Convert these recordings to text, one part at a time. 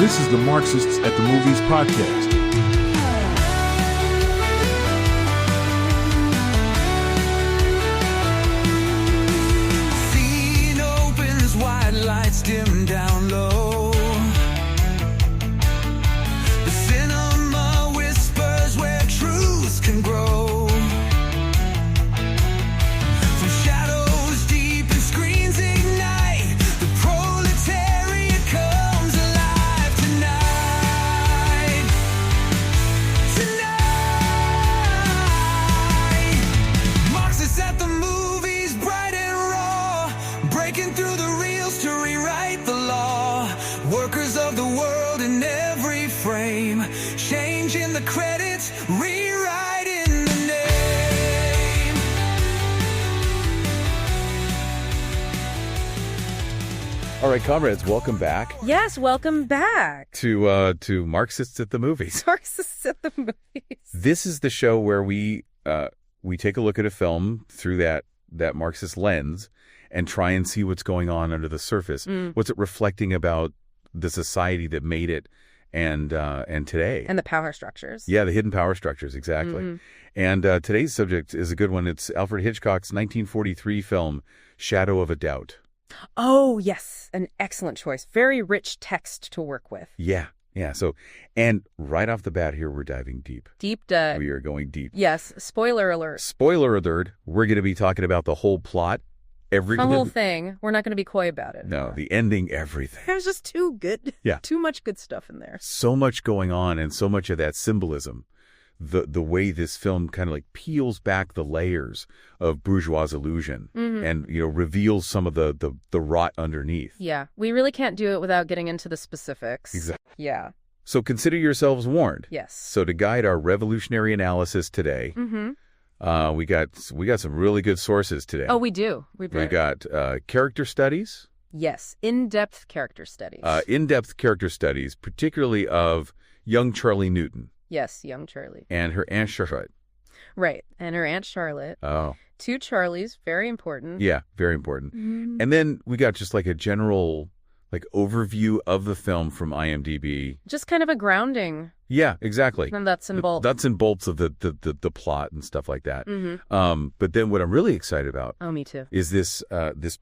This is the Marxists at the Movies podcast. Scene opens, white lights dim down low. The cinema whispers where truths can grow. From shadows deep and screens ignite, the proletariat comes alive tonight. Tonight, Marxists at the movies, bright and raw, breaking through the reels to rewrite the law. Workers of the world in every frame, changing the credits, rewriting the name. All right, comrades, welcome back Yes, welcome back. to Marxists at the Movies. Marxists at the movies. This is the show where we take a look at a film through that Marxist lens and try and see what's going on under the surface. What's it reflecting about the society that made it and today? And the power structures. Yeah, the hidden power structures, exactly. And today's subject is a good one. It's Alfred Hitchcock's 1943 film, Shadow of a Doubt. Oh, yes. An excellent choice. Very rich text to work with. Yeah. So, and right off the bat here, we're diving deep. Deep dive. We are going deep. Yes. Spoiler alert. Spoiler alert, we're going to be talking about the whole plot. The whole thing. We're not going to be coy about it. No, the ending, everything. It was just too good. Yeah. Too much good stuff in there. So much going on and so much of that symbolism. The way this film kind of like peels back the layers of bourgeois illusion and, reveals some of the rot underneath. Yeah. We really can't do it without getting into the specifics. Exactly. Yeah. So consider yourselves warned. Yes. So to guide our revolutionary analysis today, we got some really good sources today. Oh, we do. We got character studies. Yes. In-depth character studies. In-depth character studies, particularly of young Charlie Newton. Yes, young Charlie. And her Aunt Charlotte. Right. And her Aunt Charlotte. Oh. Two Charlies. Very important. Yeah, very important. And then we got just like a general overview of the film from IMDb. Just kind of a grounding. Yeah, exactly. And nuts and bolts. Nuts and bolts of the plot and stuff like that. But then what I'm really excited about Oh, me too. is this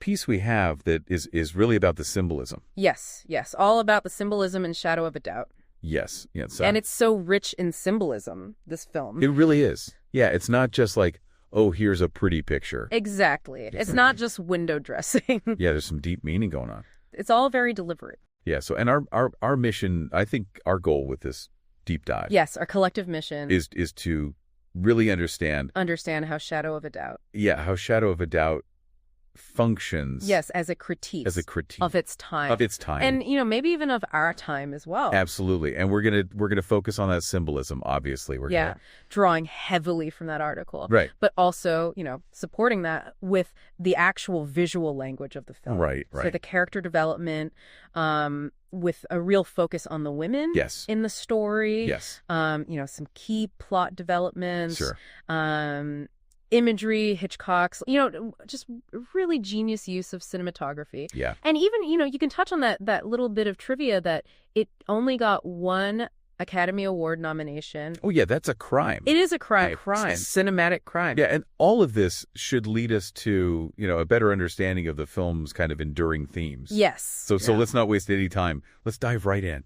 piece we have that is really about the symbolism. Yes. All about the symbolism and Shadow of a Doubt. Yes. And it's so rich in symbolism, this film. It really is. Yeah, it's not just like, oh, here's a pretty picture. Exactly. It's not just window dressing. Yeah, there's some deep meaning going on. It's all very deliberate. Yeah, so and our mission, I think our goal with this deep dive. Yes, our collective mission is to really understand how Shadow of a Doubt. Yeah, how Shadow of a Doubt functions. Yes, as a critique of its time. And maybe even of our time as well. Absolutely. And we're gonna focus on that symbolism, obviously. Drawing heavily from that article. Right. But also, supporting that with the actual visual language of the film. Right. So the character development, with a real focus on the women in the story. Yes. Some key plot developments. Sure. Imagery, Hitchcock's, just really genius use of cinematography. Yeah. And even, you can touch on that little bit of trivia that it only got one Academy Award nomination. Oh, yeah, that's a crime. It is a crime. It's a cinematic crime. Yeah, and all of this should lead us to, a better understanding of the film's kind of enduring themes. Yes. So let's not waste any time. Let's dive right in.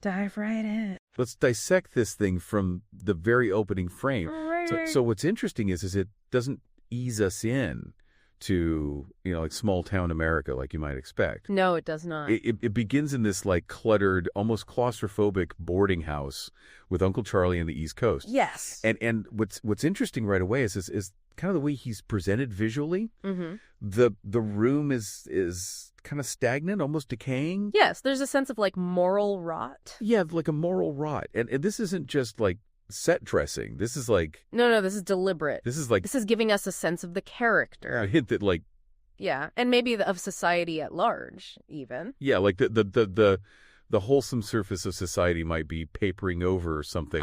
Let's dissect this thing from the very opening frame. Right. So what's interesting is it doesn't ease us in to, like small town America like you might expect. No, it does not. It begins in this like cluttered, almost claustrophobic boarding house with Uncle Charlie on the East Coast. Yes. And what's interesting right away is kind of the way he's presented visually. The room is kind of stagnant, almost decaying. Yes, there's a sense of like moral rot. Yeah, like a moral rot. And this isn't just like set dressing. This is like No, this is deliberate. This is giving us a sense of the character. A hint that like and maybe of society at large even. Yeah, like the wholesome surface of society might be papering over something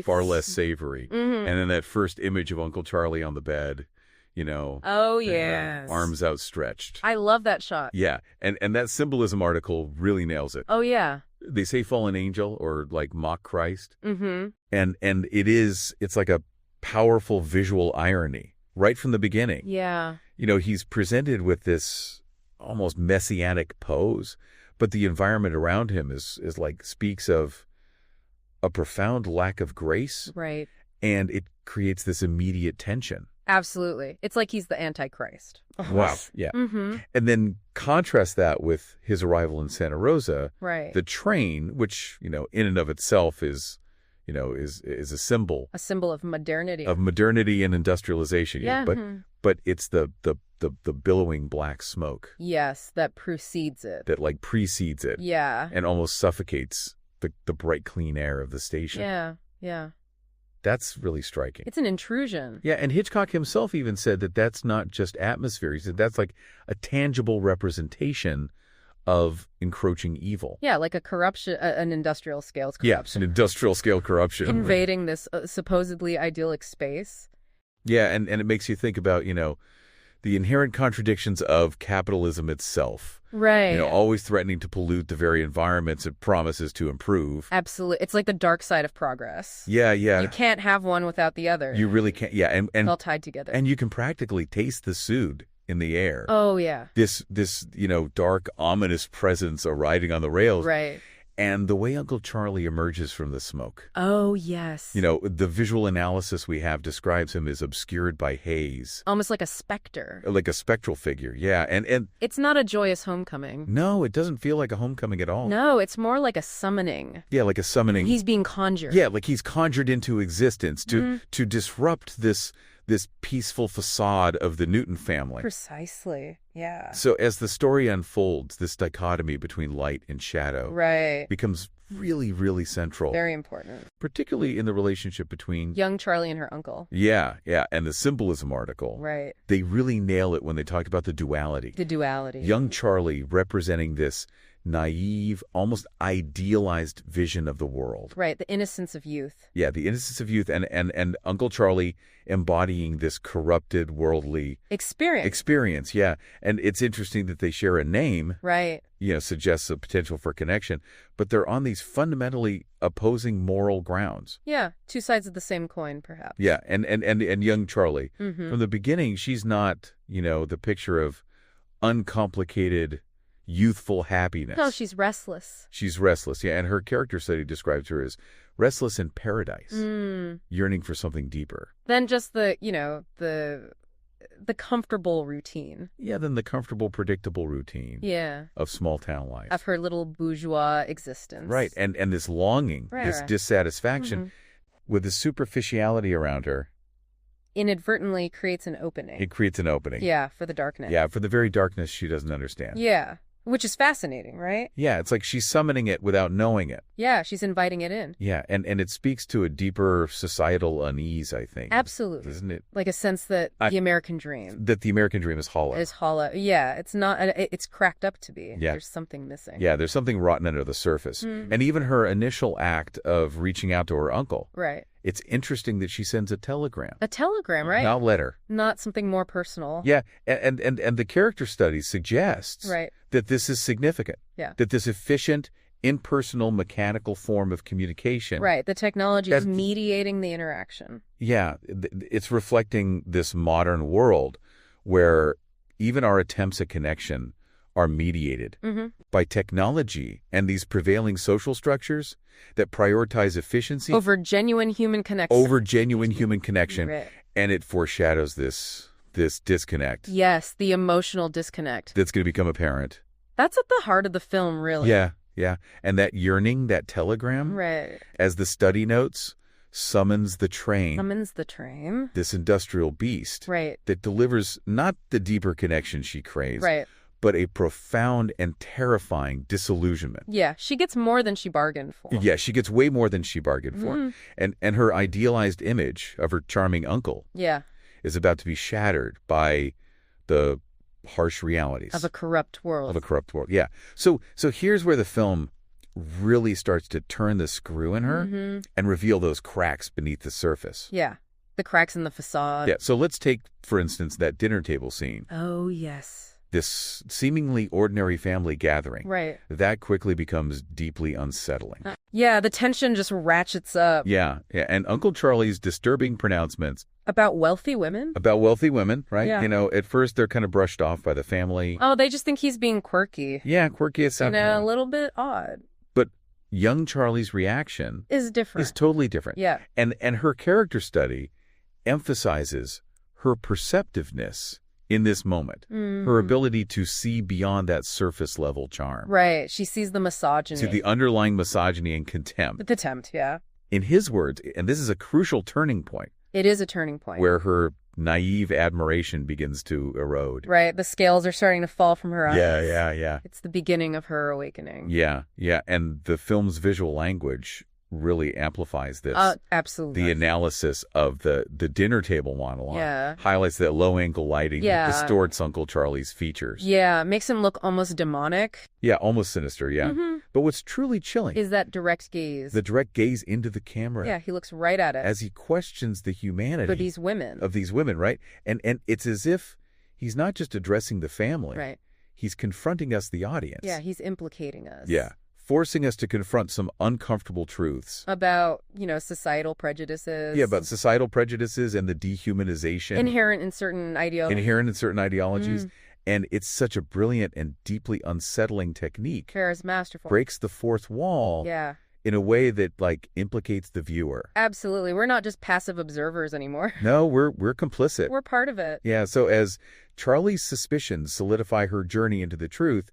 far less savory. And then that first image of Uncle Charlie on the bed, Oh, yes. Arms outstretched. I love that shot. Yeah, and that symbolism article really nails it. Oh, yeah. they say fallen angel or like mock Christ. Mm-hmm. And it's like a powerful visual irony right from the beginning. Yeah. He's presented with this almost messianic pose, but the environment around him is like speaks of a profound lack of grace. Right. And it creates this immediate tension. Absolutely. It's like he's the Antichrist. Wow. Yeah. Mm-hmm. And then contrast that with his arrival in Santa Rosa. Right. The train, which, in and of itself is a symbol. A symbol of modernity. Of modernity and industrialization. Yeah. But it's the billowing black smoke. Yes, that precedes it. That like precedes it. Yeah. And almost suffocates the bright, clean air of the station. Yeah. Yeah. That's really striking. It's an intrusion. Yeah, and Hitchcock himself even said that that's not just atmosphere. He said that's like a tangible representation of encroaching evil. Yeah, like a corruption, an industrial scale corruption. Yeah, it's an industrial scale corruption. Invading this supposedly idyllic space. Yeah, and it makes you think about, the inherent contradictions of capitalism itself. Right. Always threatening to pollute the very environments it promises to improve. Absolutely. It's like the dark side of progress. Yeah, yeah. You can't have one without the other. You really can't. Yeah, and it's all tied together. And you can practically taste the soot in the air. Oh, yeah. This dark, ominous presence riding on the rails. Right. And the way Uncle Charlie emerges from the smoke. Oh, yes. The visual analysis we have describes him as obscured by haze. Almost like a specter. Like a spectral figure, yeah. And it's not a joyous homecoming. No, it doesn't feel like a homecoming at all. No, it's more like a summoning. Yeah, like a summoning. He's being conjured. Yeah, like he's conjured into existence to disrupt this peaceful facade of the Newton family. Precisely, yeah. So as the story unfolds, this dichotomy between light and shadow becomes really, really central. Very important. Particularly in the relationship between young Charlie and her uncle. Yeah, and the symbolism article. Right. They really nail it when they talk about the duality. The duality. Young Charlie representing this naive, almost idealized vision of the world. Right, the innocence of youth. Yeah, the innocence of youth and Uncle Charlie embodying this corrupted, worldly experience, yeah. And it's interesting that they share a name. Right. Suggests a potential for connection, but they're on these fundamentally opposing moral grounds. Yeah, two sides of the same coin, perhaps. Yeah, and young Charlie. Mm-hmm. From the beginning, she's not, the picture of uncomplicated youthful happiness. No, she's restless. She's restless, yeah. And her character study describes her as restless in paradise, yearning for something deeper. Than just the comfortable routine. Yeah, than the comfortable, predictable routine. Yeah. Of small town life. Of her little bourgeois existence. Right, and this longing, this dissatisfaction, with the superficiality around her. Inadvertently creates an opening. It creates an opening. Yeah, for the darkness. Yeah, for the very darkness she doesn't understand. Yeah, which is fascinating, right? Yeah, it's like she's summoning it without knowing it. Yeah, she's inviting it in. Yeah, and it speaks to a deeper societal unease, I think. Absolutely. Isn't it? Like a sense that the American dream. That the American dream is hollow. Is hollow. Yeah, it's not, it's cracked up to be. Yeah. There's something missing. Yeah, there's something rotten under the surface. And even her initial act of reaching out to her uncle. Right. It's interesting that she sends a telegram. A telegram, right? Not a letter. Not something more personal. Yeah, and the character study suggests that this is significant. Yeah. That this efficient, impersonal, mechanical form of communication. Right, the technology is mediating the interaction. Yeah, it's reflecting this modern world where even our attempts at connection are mediated by technology and these prevailing social structures that prioritize efficiency over genuine human connection. Right. And it foreshadows this disconnect. Yes, the emotional disconnect that's going to become apparent. That's at the heart of the film, really. Yeah. And that yearning, that telegram, right, as the study notes, summons the train. This industrial beast. Right. That delivers not the deeper connection she craves. Right. But a profound and terrifying disillusionment. Yeah, she gets more than she bargained for. Yeah, she gets way more than she bargained for. And her idealized image of her charming uncle is about to be shattered by the harsh realities. Of a corrupt world. Yeah. So here's where the film really starts to turn the screw in her and reveal those cracks beneath the surface. Yeah, the cracks in the facade. Yeah, so let's take, for instance, that dinner table scene. Oh, yes. this seemingly ordinary family gathering, Right. that quickly becomes deeply unsettling. Yeah, the tension just ratchets up. Yeah, and Uncle Charlie's disturbing pronouncements About wealthy women? about wealthy women, right? Yeah. At first they're kind of brushed off by the family. Oh, they just think he's being quirky. Yeah, quirky as You know, a little bit odd. But young Charlie's reaction Is different. is totally different. Yeah. And her character study emphasizes her perceptiveness in this moment, her ability to see beyond that surface level charm. Right. She sees the misogyny. See the underlying misogyny and contempt. The tempt, yeah. In his words, and this is a crucial turning point, It is a turning point. where her naive admiration begins to erode. Right. The scales are starting to fall from her eyes. Yeah. It's the beginning of her awakening. Yeah. And the film's visual language really amplifies this. Absolutely. The analysis of the dinner table monologue Yeah. highlights that low-angle lighting Yeah. that distorts Uncle Charlie's features. Yeah, makes him look almost demonic. Yeah, almost sinister, yeah. But what's truly chilling Is that direct gaze. the direct gaze into the camera Yeah, he looks right at it. as he questions the humanity For these women. of these women, right? And it's as if he's not just addressing the family. Right. He's confronting us, the audience. Yeah, he's implicating us. Yeah. Forcing us to confront some uncomfortable truths. About, societal prejudices. Yeah, about societal prejudices and the dehumanization Inherent in certain ideologies. And it's such a brilliant and deeply unsettling technique. Farrah's masterful. Breaks the fourth wall Yeah. in a way that implicates the viewer. Absolutely. We're not just passive observers anymore. No, we're complicit. We're part of it. Yeah, so as Charlie's suspicions solidify her journey into the truth,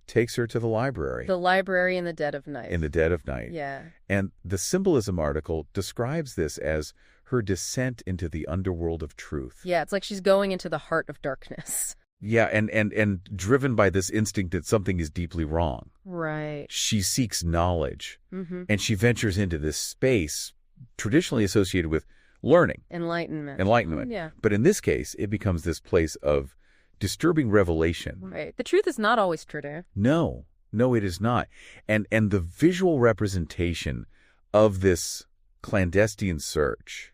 takes her to the library. The library in the dead of night. In the dead of night. Yeah. And the symbolism article describes this as her descent into the underworld of truth. Yeah, it's like she's going into the heart of darkness. Yeah, and driven by this instinct that something is deeply wrong. Right. She seeks knowledge, and she ventures into this space traditionally associated with learning, Enlightenment. Yeah. But in this case, it becomes this place of disturbing revelation. Right. The truth is not always true. No, it is not. And the visual representation of this clandestine search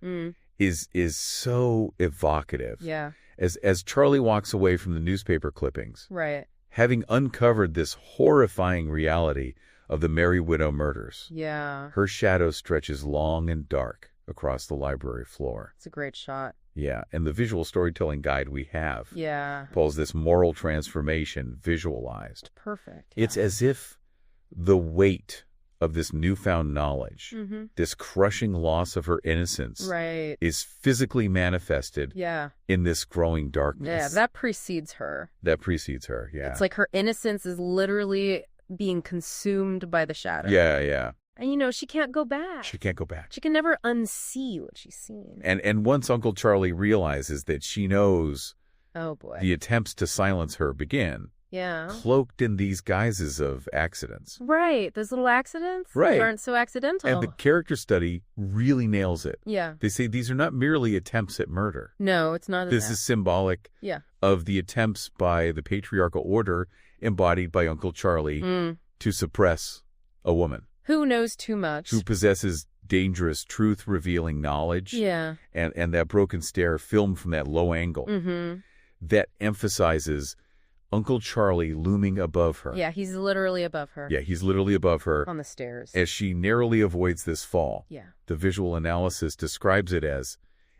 is so evocative. Yeah. As Charlie walks away from the newspaper clippings, Right. having uncovered this horrifying reality of the Merry Widow murders, Yeah. her shadow stretches long and dark across the library floor. It's a great shot. Yeah, and the visual storytelling guide we have Yeah. pulls this moral transformation visualized. Perfect. It's as if the weight of this newfound knowledge, this crushing loss of her innocence, Right. is physically manifested Yeah. in this growing darkness. Yeah, that precedes her. That precedes her, yeah. It's like her innocence is literally being consumed by the shadow. Yeah. And she can't go back. She can't go back. She can never unsee what she's seen. And once Uncle Charlie realizes that she knows Oh boy. the attempts to silence her begin, Yeah. cloaked in these guises of accidents. Right. Those little accidents Right. aren't so accidental. And the character study really nails it. Yeah. They say these are not merely attempts at murder. No, it's not. This is symbolic Yeah. of the attempts by the patriarchal order embodied by Uncle Charlie to suppress a woman Who knows too much? who possesses dangerous truth-revealing knowledge. Yeah. And that broken stare filmed from that low angle that emphasizes Uncle Charlie looming above her. Yeah, he's literally above her. Yeah, he's literally above her. On the stairs. As she narrowly avoids this fall. Yeah. The visual analysis describes it as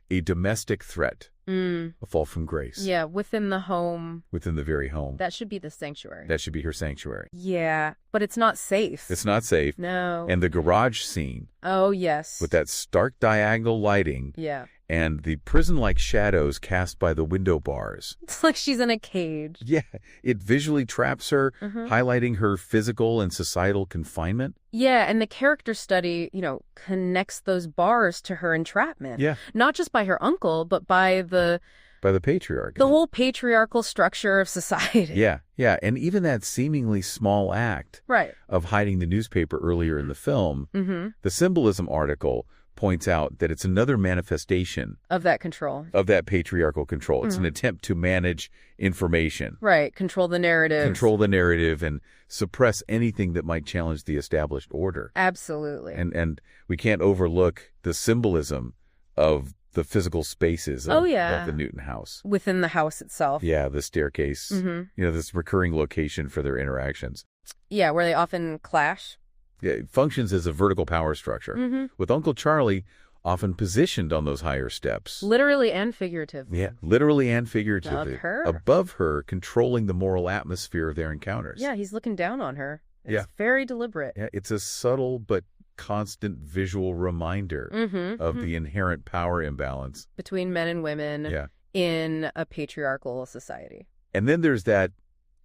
a domestic threat, a fall from grace. Yeah, within the home. Within the very home. That should be the sanctuary. That should be her sanctuary. Yeah, but it's not safe. It's not safe. No. And the garage scene Oh, yes. with that stark diagonal lighting Yeah. and the prison-like shadows cast by the window bars. It's like she's in a cage. Yeah, it visually traps her, highlighting her physical and societal confinement. Yeah, and the character study, connects those bars to her entrapment. Yeah. Not just by her uncle, but by the patriarchy. The whole patriarchal structure of society. Yeah. And even that seemingly small act Right. of hiding the newspaper earlier in the film, the symbolism article points out that it's another manifestation Of that control. of that patriarchal control. It's an attempt to manage information, Right. Control the narrative. and suppress anything that might challenge the established order. Absolutely. And we can't overlook the symbolism of the physical spaces Oh, of yeah. the Newton house. Within the house itself. Yeah, the staircase, this recurring location for their interactions. Yeah, where they often clash. Yeah, it functions as a vertical power structure, with Uncle Charlie often positioned on those higher steps. Literally and figuratively. Yeah, literally and figuratively. Above her. Controlling the moral atmosphere of their encounters. Yeah, he's looking down on her. It's Yeah. very deliberate. Yeah, it's a subtle but constant visual reminder of the inherent power imbalance between men and women in a patriarchal society. And then there's that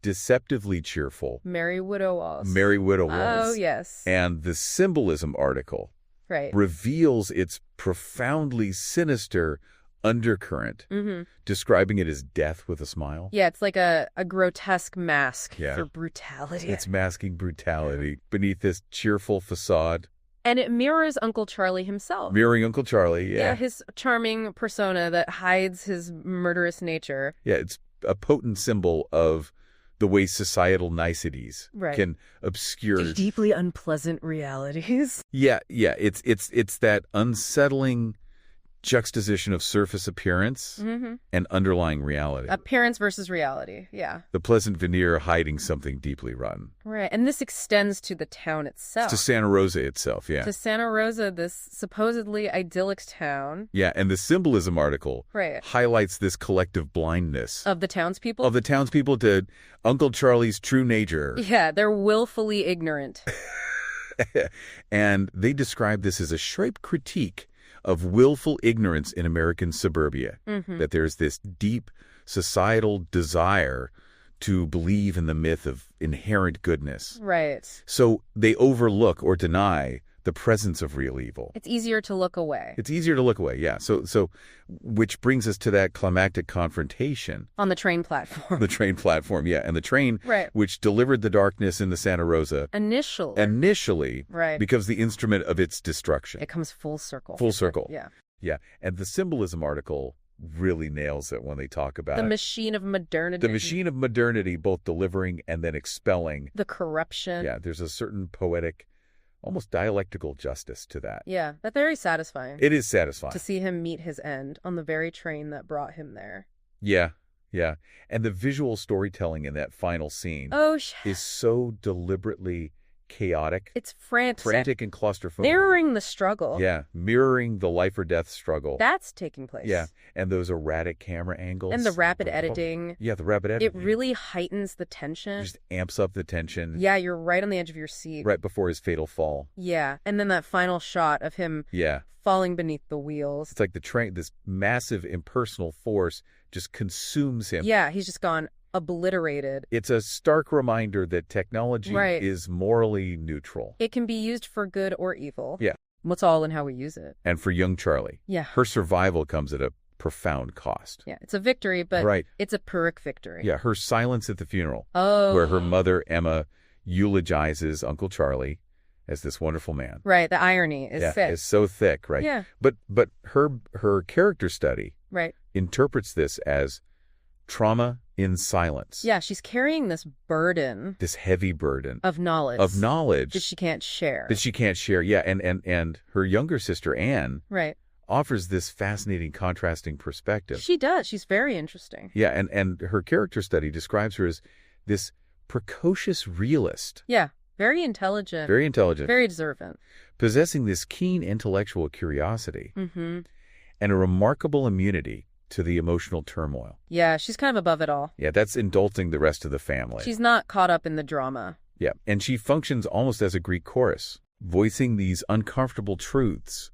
deceptively cheerful Merry Widow Waltz. Oh, yes. And the symbolism article reveals its profoundly sinister undercurrent, describing it as death with a smile. Yeah, it's like a grotesque mask for brutality. It's masking brutality beneath this cheerful facade. And it mirrors Uncle Charlie himself. Mirroring Uncle Charlie, Yeah, his charming persona that hides his murderous nature. Yeah, it's a potent symbol of the way societal niceties can obscure deeply unpleasant realities. Yeah, it's that unsettling juxtaposition of surface appearance and underlying reality. Appearance versus reality, yeah. The pleasant veneer hiding something deeply rotten. Right, and this extends to the town itself. To Santa Rosa itself, yeah. To Santa Rosa, this supposedly idyllic town. Yeah, and the symbolism article highlights this collective blindness. Of the townspeople? Of the townspeople to Uncle Charlie's true nature. Yeah, they're willfully ignorant. And they describe this as a sharp critique of willful ignorance in American suburbia, that there's this deep societal desire to believe in the myth of inherent goodness. Right. So they overlook or deny the presence of real evil. It's easier to look away. It's easier to look away, yeah. So which brings us to that climactic confrontation. On the train platform. The train platform, yeah. And the train, which delivered the darkness in the Santa Rosa. Initially. Becomes the instrument of its destruction. It comes full circle. Full circle. Yeah. Yeah. And the symbolism article really nails it when they talk about the machine of modernity. The machine of modernity, both delivering and then expelling. The corruption. Yeah. There's a certain poetic, almost dialectical justice to that. Yeah, that's very satisfying. It is satisfying. To see him meet his end on the very train that brought him there. Yeah, yeah. And the visual storytelling in that final scene is so deliberately chaotic. It's frantic. Frantic and claustrophobic. Mirroring the struggle. Yeah, mirroring the life or death struggle. That's taking place. Yeah, and those erratic camera angles. And the rapid editing. Yeah, the rapid editing. It really heightens the tension. Just amps up the tension. Yeah, you're right on the edge of your seat. Right before his fatal fall. Yeah, and then that final shot of him falling beneath the wheels. It's like the train, this massive impersonal force just consumes him. Yeah, he's just gone obliterated. It's a stark reminder that technology is morally neutral. It can be used for good or evil. Yeah. What's all in how we use it. And for young Charlie, her survival comes at a profound cost. Yeah, it's a victory, but it's a Pyrrhic victory. Yeah, her silence at the funeral, where her mother, Emma, eulogizes Uncle Charlie as this wonderful man. Right, the irony is thick. It's so thick, right? Yeah. But her character study interprets this as trauma in silence. Yeah, she's carrying this burden. This heavy burden. Of knowledge. That she can't share. Yeah, and her younger sister, Anne, offers this fascinating contrasting perspective. She does. She's very interesting. Yeah, and her character study describes her as this precocious realist. Yeah, very intelligent. Very intelligent. Very observant. Possessing this keen intellectual curiosity and a remarkable immunity to the emotional turmoil. Yeah, she's kind of above it all. Yeah, that's indulging the rest of the family. She's not caught up in the drama. Yeah, and she functions almost as a Greek chorus, voicing these uncomfortable truths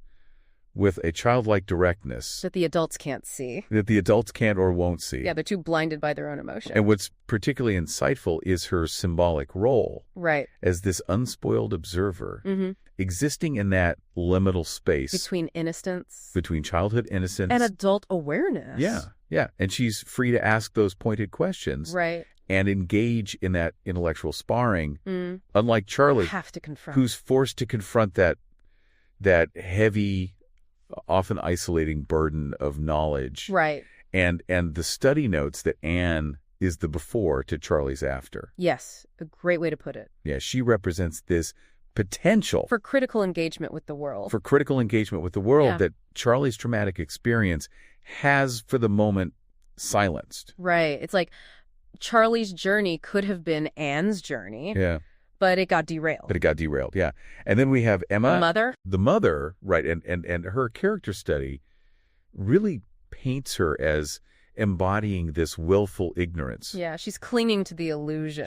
with a childlike directness. That the adults can't see. That the adults can't or won't see. Yeah, they're too blinded by their own emotion. And what's particularly insightful is her symbolic role. Right. As this unspoiled observer, existing in that liminal space. Between innocence. Between childhood innocence. And adult awareness. Yeah, yeah. And she's free to ask those pointed questions. Right. And engage in that intellectual sparring. Unlike Charlie. Have to confront. Who's forced to confront that heavy, often isolating burden of knowledge. Right. And the study notes that Anne is the before to Charlie's after. Yes, a great way to put it. Yeah, she represents this potential for critical engagement with the world. Yeah. That Charlie's traumatic experience has, for the moment, silenced. Right. It's like Charlie's journey could have been Anne's journey. Yeah. But it got derailed. Yeah. And then we have Emma. The mother. The mother, right, and her character study really paints her as embodying this willful ignorance. Yeah, she's clinging to the illusion.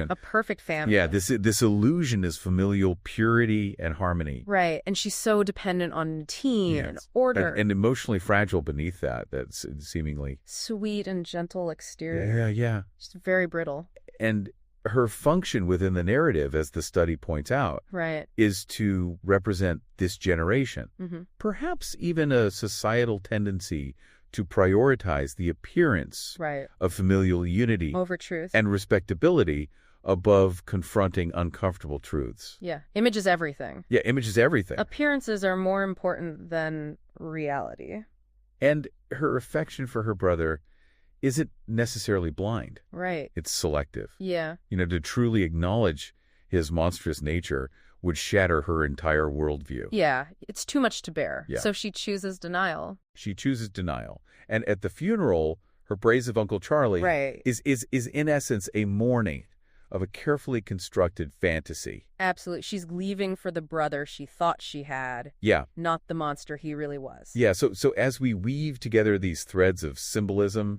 A perfect family. Yeah, this illusion is familial purity and harmony. Right, and she's so dependent on routine and order. And emotionally fragile beneath that. That's seemingly sweet and gentle exterior. Yeah. She's very brittle. And her function within the narrative, as the study points out, is to represent this generation. Mm-hmm. Perhaps even a societal tendency to prioritize the appearance of familial unity over truth and respectability above confronting uncomfortable truths. Yeah, image is everything. Appearances are more important than reality. And her affection for her brother isn't necessarily blind. Right. It's selective. Yeah. To truly acknowledge his monstrous nature would shatter her entire worldview. Yeah, it's too much to bear. Yeah. So she chooses denial. And at the funeral, her praise of Uncle Charlie is in essence a mourning of a carefully constructed fantasy. Absolutely. She's grieving for the brother she thought she had. Yeah. Not the monster he really was. Yeah, so as we weave together these threads of symbolism,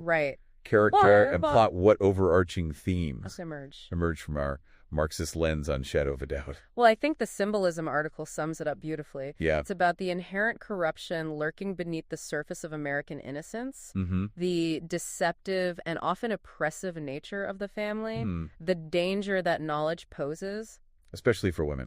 character, and plot, what overarching themes emerge from our Marxist lens on Shadow of a Doubt? Well, I think the symbolism article sums it up beautifully. Yeah. It's about the inherent corruption lurking beneath the surface of American innocence, the deceptive and often oppressive nature of the family, the danger that knowledge poses. Especially for women.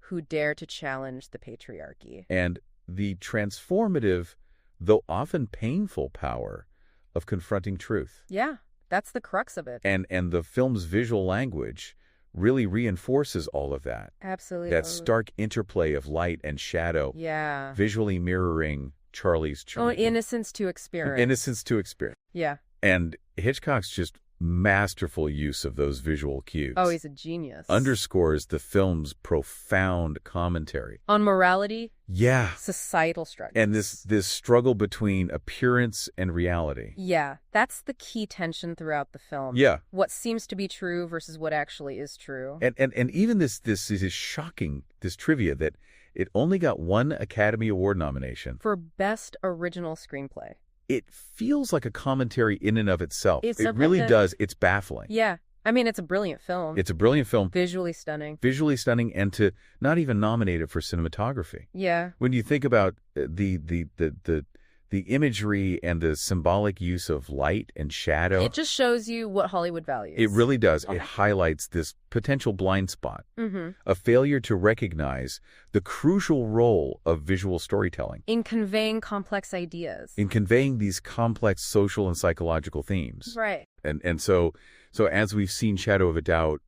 Who dare to challenge the patriarchy. And the transformative, though often painful, power of confronting truth. Yeah. That's the crux of it. And the film's visual language really reinforces all of that. Absolutely. That stark interplay of light and shadow. Yeah. Visually mirroring Charlie's journey. Innocence to experience. Yeah. And Hitchcock's just masterful use of those visual cues. Oh, he's a genius. Underscores the film's profound commentary. On morality. Yeah. Societal struggles. And this struggle between appearance and reality. Yeah. That's the key tension throughout the film. Yeah. What seems to be true versus what actually is true. And even this is shocking, this trivia that it only got one Academy Award nomination. For Best Original Screenplay. It feels like a commentary in and of itself. It really does. It's baffling. Yeah. I mean, it's a brilliant film. Visually stunning, and to not even nominate it for cinematography. Yeah. When you think about the imagery and the symbolic use of light and shadow. It just shows you what Hollywood values. It really does. It highlights this potential blind spot, a failure to recognize the crucial role of visual storytelling. In conveying complex ideas. In conveying these complex social and psychological themes. Right. And so as we've seen, Shadow of a Doubt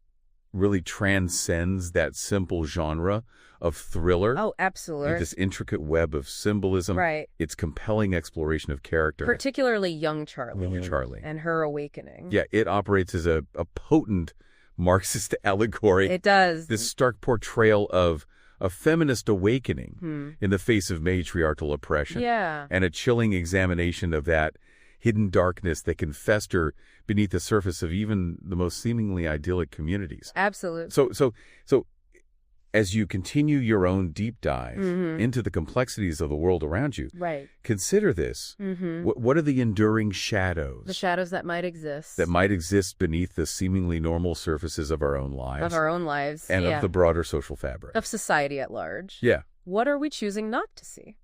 really transcends that simple genre of thriller. Oh, absolutely. This intricate web of symbolism. Right. Its compelling exploration of character. Particularly young Charlie. And her awakening. Yeah, it operates as a potent Marxist allegory. It does. This stark portrayal of a feminist awakening in the face of matriarchal oppression. Yeah. And a chilling examination of that hidden darkness that can fester beneath the surface of even the most seemingly idyllic communities. Absolutely. So as you continue your own deep dive into the complexities of the world around you, consider this. What are the enduring shadows? The shadows that might exist. Beneath the seemingly normal surfaces of our own lives. And of the broader social fabric. Of society at large. Yeah. What are we choosing not to see?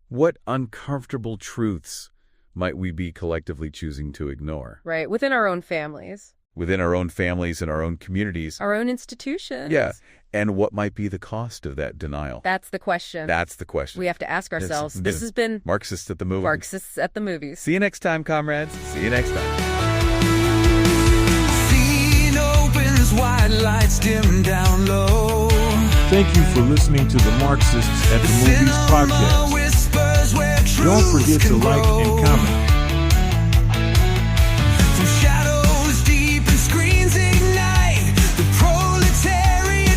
What uncomfortable truths might we be collectively choosing to ignore? Right. Within our own families. And our own communities. Our own institutions. Yeah. And what might be the cost of that denial? That's the question. We have to ask ourselves. This has been Marxists at the Movies. Marxists at the Movies. See you next time, comrades. See you next time. Scene opens, white lights dim down low. Thank you for listening to the Marxists at the Movies podcast. Don't forget to like and comment. From shadows deep and screens ignite, the proletariat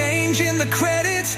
changing the credits,